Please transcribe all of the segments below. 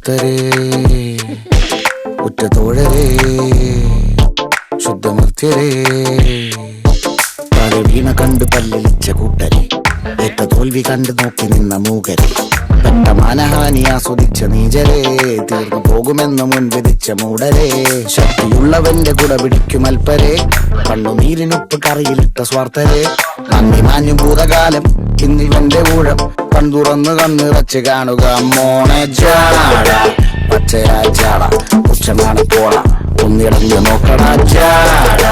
ഭക്തരേ, ഉറ്റതോഴരേ, ശുദ്ധമർത്യരേ, താഴെ വീണ കണ്ട് പല്ലിളിച്ച കൂട്ടരെ, ഏറ്റ തോൽവി കണ്ട് നോക്കി നിന്ന മൂകരെ, പെട്ട മാനഹാനി ആസ്വദിച്ച നീചരെ, തീർന്നു പോകുമെന്ന് മുൻവിധിച്ച മൂടരെ, ശക്തിയുള്ളവന്റെ കുട പിടിക്കും അൽപ്പരെ, കണ്ണുനീരിനുപ്പ് കറിയിലിട്ട സ്വാർത്ഥരെ, നന്ദി മാഞ്ഞു ഭൂതകാലം ഇന്നിവന്റെ ഊഴം, കൺതുറന്ന് കണ്ണിറച്ച് കാണുക മോണെ ജാട, പച്ചയായ ചാട, ഉച്ചമാണ് പോള, ഒന്നിടഞ്ഞു നോക്കണ ജാട,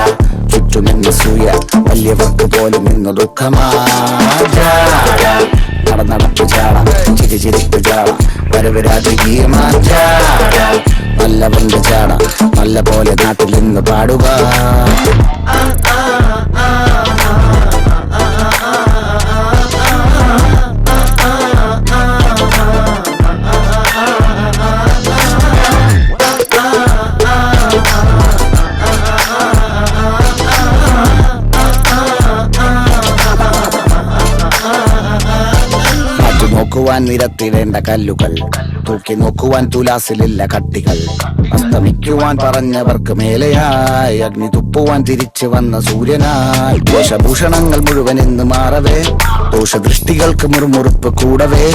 ചുറ്റുമെന്ന് സൂയ, വലിയവർക്ക് പോലും ഇന്ന് ദുഃഖമാ ജാട, നടന്നടപ്പ് ചാട, ചിരിച്ചിരിപ്പ് ചാട, വരവ് രാജകീയമാ ജാട, നല്ലവന്റെ ചാട, നല്ല പോലെ നാട്ടിൽ നിന്ന് പാടുക. നോക്കുവാൻ നിരത്തിടേണ്ട കല്ലുകൾ, തൂക്കി നോക്കുവാൻ തുലാസിലില്ല കട്ടികൾ, അസ്തമിക്കുവാൻ പറഞ്ഞവർക്ക് മേലെയായി അഗ്നി തുപ്പുവാൻ തിരിച്ചു വന്ന സൂര്യനായി, ദോഷഭൂഷണങ്ങൾ മുഴുവൻ ഇന്ന് മാറവേ, ദോഷദൃഷ്ടികൾക്ക് മുറുമുറുപ്പ് കൂടവേ,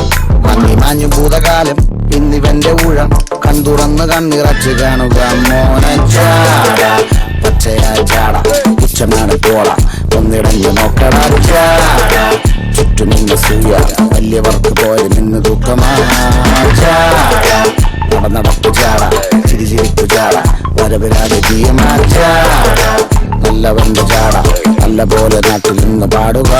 മങ്ങി മാഞ്ഞു ഭൂതകാലം ഇന്നിവന്റെ ഊഴം, കൺതുറന്ന് കണ്ണിറച്ച് കാണുക മോനെ ചാട, പച്ചയായ ചാട, ഉച്ചമാണ് പോള, ഒന്നിടഞ്ഞു നോക്കട ചാട, ചുറ്റുമിന്ന് സൂയ, വലിയവർക്ക് പോലെ നിന്ന് ദുഃഖമാ ചാട, നടന്നടപ്പ് ചാട, ചിരിച്ചിരിപ്പ് ചാട, വരവ് രാജകീയമാ ചാട, നല്ലവന്റെ ചാട, നല്ല പോലെ നാട്ടിൽ നിന്ന് പാടുക.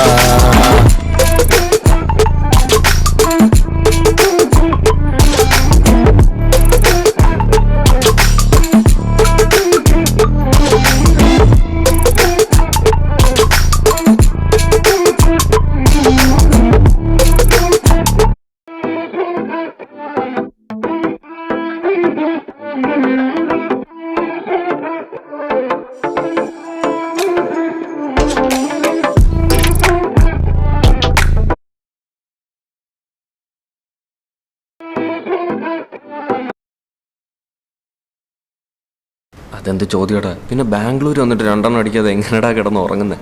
അതെന്ത് ചോദ്യടാ? പിന്നെ ബാംഗ്ലൂർ വന്നിട്ട് രണ്ടെണ്ണം അടിക്കാതെ എങ്ങനെടാ കിടന്ന് ഉറങ്ങുന്നേ?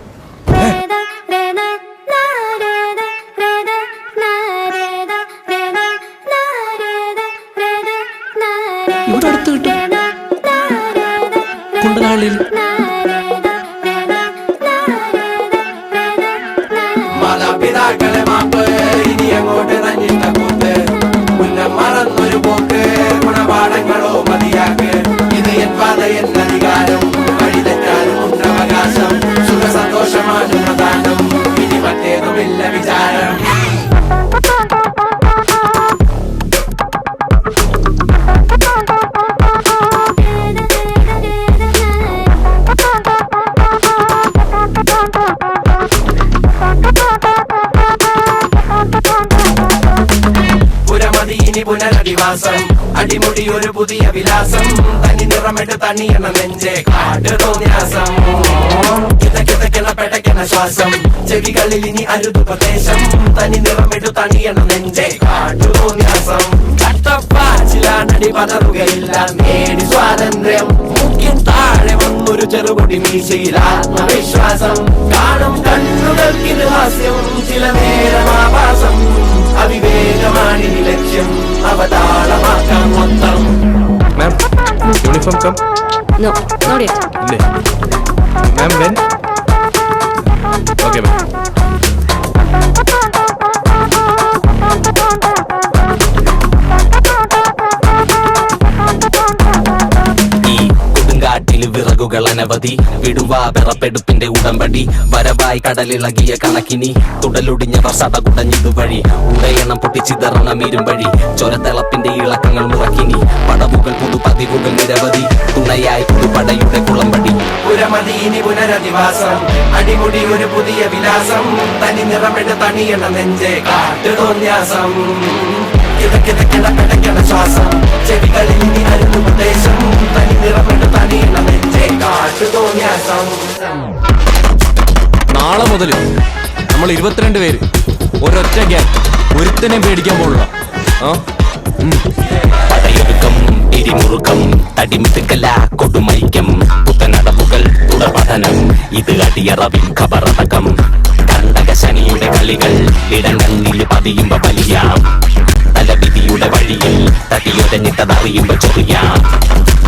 ഇവിടെ അടുത്ത് കിട്ടും കുണ്ടനാളിൽ. മാതാപിതാക്കളെ മാപ്പ്, ഇനി അങ്ങോട്ട് തന്നിട്ട കൂത്ത്, മുന്നം മറന്നൊരു പോക്ക്, ഗുണപാഠങ്ങളോ മതിയാക്ക്, ഇത് എൻ പാത എന്നധികാരം, വഴി തെറ്റാനും ഉണ്ടവകാശം, സുഖ സന്തോഷമാണ് പ്രധാനം, ഇനി മറ്റേതുമില്ല വിചാരം. ഇനി പുനരധിവാസം, അടിമുടി ഒരു പുതിയ വിലാസം, തനി നിറമിട്ട് തണിയണ നെഞ്ചെ കാട്ട് തോന്യാസം, കിതക്കിതക്കണ പെടക്കണ ശ്വാസം, ചെവികളിൽ ഇനി അരുതുപദേശം, തനി നിറമിട്ട് തണിയണ നെഞ്ചെ കാട്ടു തോന്യാസം, കട്ടപ്പാച്ചിലാണടി പതറുകയില്ല നേടി സ്വാതന്ത്ര്യം, മുഖ്യൻ താഴെ വന്നൊരു ചെറുപൊടി മീശയിൽ ആത്മവിശ്വാസം, കാണും കണ്ണുകൾക്കിത് ഹാസ്യം, ചില നേരം ആഭാസം, അവിവേകമാണ് ലക്ഷ്യം, അവതാളമാക്കാം മൊത്തം. Ma'am uniform come? No, not yet. ഇല്ലേ മാം? വെൻ? Okay ma'am. കാട്ടില് വിറകുകൾ അനവധി, വിടുവാ പിറപ്പെടുപ്പിന്റെ ഉടമ്പടി, വരവായി കടലിളകിയ കണക്കിനി, തുടലൊടിഞ്ഞവർ സടകുടഞ്ഞിതുവഴി, ഉടയണം പൊട്ടിച്ചിതറണം ഇരുമ്പഴി, ചൊരത്തിളപ്പിന്റെ ഇളക്കങ്ങൾ മുറക്കിനി, പടവുകൾ പുതുപതിവുകൾ നിരവധി, തുണയായി പുതുപടയുടെ കുളമ്പടി, പുരമതി ഇനി പുനരധിവാസം, അടിമുടി ഒരു പുതിയ വിലാസം, തനി നിറമെട്ട് തണിയണ നെഞ്ചെ കാട്ടു തോന്യാസം, കിതക്കിതക്കിട പെടക്കണ ശ്വാസം, ചെവികളിൽ ഇനി അരുതുപദേശം, തനി നിറമെട്ട് തണിയണ നെഞ്ചെ കാട്ടു തോന്യാസം. നാളെ മുതൽ നമ്മൾ 22 പേര് ഒരൊറ്റ ഗ്യാങ്, ഒരുത്തനെയും പേടിക്കാൻ പോലുള്ള. ചുരുക്കം പിരിമുറുക്കം തടിമിടുക്കല കൊടുമൈക്കം പുത്തനടവുകൾ തുടർപഠനം ഇത് അടിയറവിൻ ഖബറടക്കം കണ്ടക ശനിയുടെ കളികൾ ഇടങ്ങളിൽ പതിയുമ്പോ വലിയാം തലവിധിയുടെ വഴിയിൽ തടിയൊരഞ്ഞിട്ടതറിയുമ്പോ ചൊറിയാം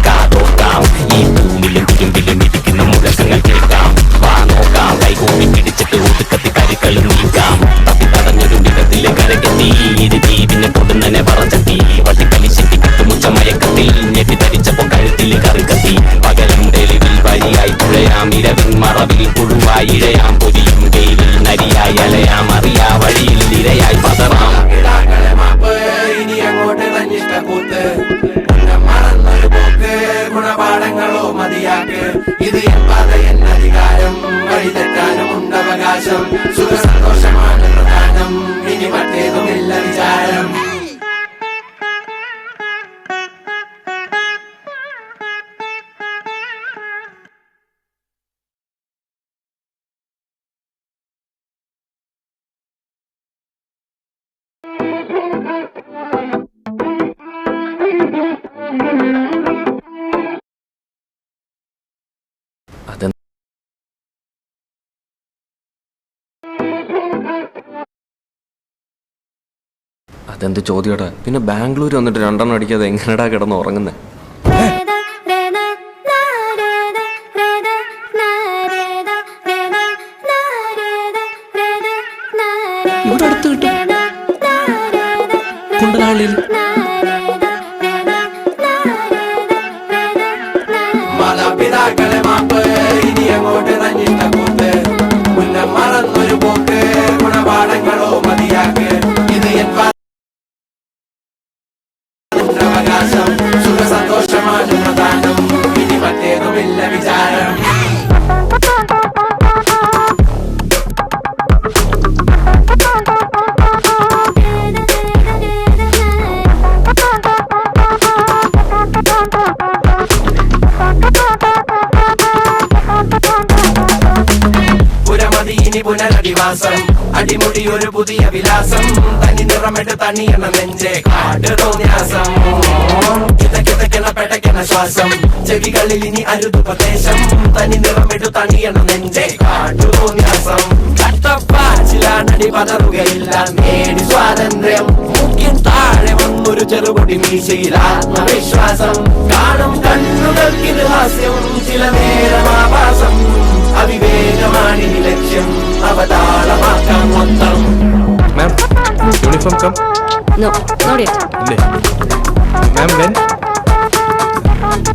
കാതോക്കാം ഈ ഭൂമിലും ഇരുമ്പിലും ഇരിക്കുന്ന മുഴക്കങ്ങൾ കേൾക്കാം വാ നോക്കാം കൈകൂപ്പി പിടിച്ചിട്ട് ഒതുക്കത്തി കരുക്കളും നീക്കാം തപ്പി തടഞ്ഞൊരു വിധത്തില് കരകെത്തി ഇരു ദീപിനെ പൊടുന്നനെ പറച്ചെത്തി വട്ടിക്കലിശെത്തി കട്ടുമുച്ച മയക്കത്തിൽ ഞെട്ടിത്തരിച്ചപ്പോ കഴുത്തിൽ കറിക്കത്തി പകലും തെളിവിൽ വഴിയായി തുഴയാം ഇരവിൻ മറവിൽ പുഴുവായി ഇഴയാം പൊരിയും വെയിലിൽ നരിയായി അലയാം അറിയാ വഴിയിൽ ഇരയായി പതറാം ഗുണപാഠങ്ങളോ മതിയാക്ക് ഇത് എൻ പാത എൻ അധികാരം വഴി തെറ്റാനും ഉണ്ടവകാശം സുഖ സന്തോഷമാണ് പ്രധാനം ഇനി മറ്റേതുമില്ല വിചാരം അതെന്ത് ചോദ്യടാ? പിന്നെ ബാംഗ്ലൂർ വന്നിട്ട് 2 എണ്ണം അടിക്കാതെ എങ്ങനെടാ കിടന്ന് ഉറങ്ങുന്നേ? ഇവിടെ അടുത്ത് കിട്ടും കുണ്ടനാളിൽ മാതാപിതാക്കളെ മാപ്പ് ഇനി അങ്ങോട്ട് തന്നിട്ട കൂത്ത് മുന്നം മറന്നൊരു പോക്ക് ഗുണപാഠങ്ങളോ മതിയാക്ക് ഇത് എൻ അവകാശം സുഖ സന്തോഷമാണ് പ്രധാനം ഇനി മറ്റേതുമില്ല വിചാരം ഇനി പുനരധിവാസം അടിമുടി ഒരു പുതിയ വിലാസം തനി നിറമിട്ട് തണിയണ നെഞ്ചെ കാട്ട് തോന്യാസം കിതക്കിതക്കണ പെടക്കണ ശ്വാസം ചെവികളിൽ ഇനി അരുതു പ്രദേശം തനി നിറമിട്ട് തണിയണ നെഞ്ചെ കാട്ടു തോന്യാസം കട്ടപ്പാച്ചിലാണടി പതറുകയില്ല നേടി സ്വാതന്ത്ര്യം മുഖ്യൻ താഴെ വന്നൊരു ചെറുപൊടി മീശയിൽ ആത്മവിശ്വാസം കാണും കണ്ണുകൾക്കിത് ഹാസ്യം ചില നേരം ആഭാസം അവിവേകമാണ് ഈ ലക്ഷ്യം അവതാളമാക്കാൻ മൊത്തം Ma'am, uniform come? No, not yet. ഇല്ലേ? Ma'am, when?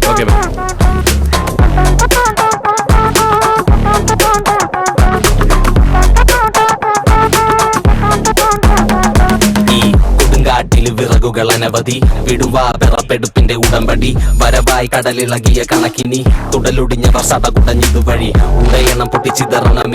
Okay, ma'am. ഈ കൊടുങ്കാട്ടിൽ വിറകുകൾ അനവധി വിടുവാ പിറപ്പെടുപ്പിന്റെ ഉടമ്പടി വരവായി കടലിളകിയ കണക്കിനി തുടലൊടിഞ്ഞവർ സടകുടഞ്ഞിതുവഴി ഉടയണം പൊട്ടിച്ചിതറണം